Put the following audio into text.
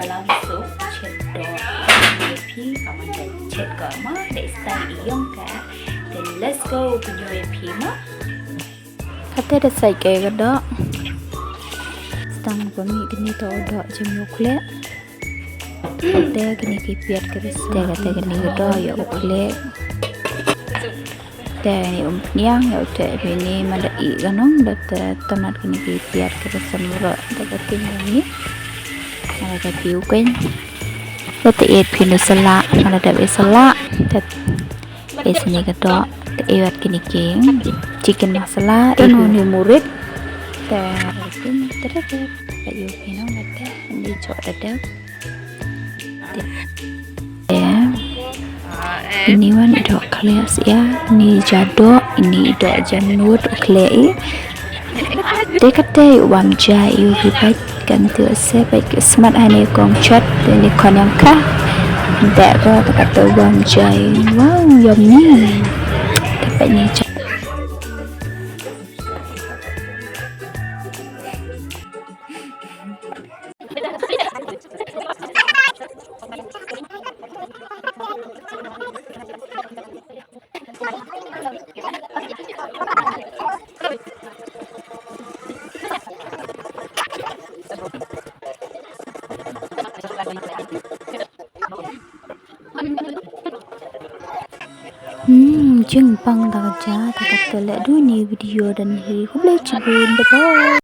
kalam soup chết đỏ nhiều phi và mình để chết cỡ má để stai iong cả then let's go cùng nhiều phi má thắt thế để xài kề cái đó tăng của mình cái này to đỏ chấm yok lẹ thế cái này cái piệt cái này cái đỏ yok lẹ thế này nhang yok thế ini mana ikan nong dat tanat cái này cái piat cái semua dat cái ini mana cái piu quen dat cái piu nó sala mana dat cái sala dat cái sini cái đó cái wat cái này cái chicken masala itu ni murid thế cái terus cái yêu cái nó là thế đi chỗ đó ini wan dok kelas ya ini jadok ini dok janut klei dia kata uam jai yêu bị baik kan tu se baik smart ane kong chat ni kon yang kah tak ko kata uam jai wow yummy tapi ni Jeng pang tak kerja tak kata lek dulu ni video dan hi, aku boleh cebun, bye bye.